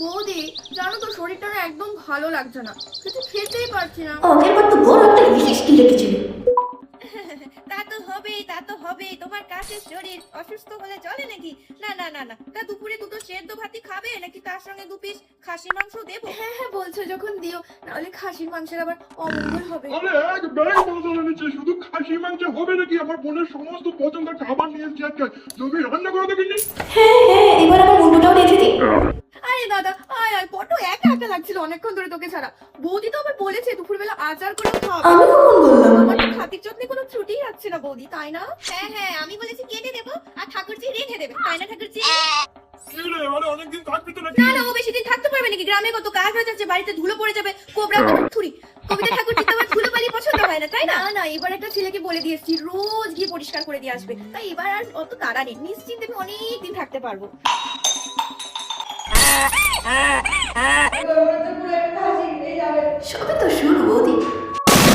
বৌদি, জানো তো শরীরটা না একদম ভালো লাগছে না, কিছু খেতেই পারছি না। আগের বার তো বড় একটা বিশেষ কি রেখেছিল। তা তো হবেই, তোমার কাছের শরীর অসুস্থ হলে চলে নাকি? না না না না, তা দুপুরে দুটো সেদ্ধ ভাতই খাবে নাকি তার সঙ্গে দু পিস খাসি মাংস দেবো? হ্যাঁ হ্যাঁ বলছো যখন দিও, নাহলে খাসির মাংসের আবার অমঙ্গল হবে। আরে এক ব্যাগ বদল এনেছে, শুধু খাসি মাংস হবে নাকি? আমার বোনের সমস্ত পছন্দের খাবার নিয়ে এসেছি আজকে, তুমি রান্না করে দেখিনি? হ্যাঁ হ্যাঁ, এবার আমার মুন্ডুটাও রেখেছি। আরে দাদা, আয় আয়, বড্ড একা একা লাগছিল অনেকক্ষণ ধরে তোকে ছাড়া। বৌদি তো আবার বলেছে দুপুরবেলা আচার করে খাবে। আমি কখন বললাম? আমার তো খাতির যত্নে কোনো ত্রুটিই যাচ্ছে না বৌদি, তাই না? হ্যাঁ হ্যাঁ, আমি বলেছি কেটে দেবো আর ঠাকুরজি রেখে দেবে, তাই না ঠাকুরজি? কি রে, এবারে অনেকদিন থাকবি তো নাকি? না না, ও বেশি দিন থাকতে পারবে নাকি? গ্রামে কত কাজ হয়ে যাচ্ছে, বাড়িতে ধুলো পড়ে যাবে, কোবরা তো থুরি। কবিতা ঠাকুরজি তো আবার ধুলো বালি পছন্দ হয় না, তাই না? না, এবার একটা ছেলেকে বলে দিয়েছি রোজ গিয়ে পরিষ্কার করে দিয়ে আসবে, তাই এবার আর অত তাড়া নেই, নিশ্চিন্তে আমি অনেক দিন থাকতে পারবো। সবে তো শুরু বৌদি।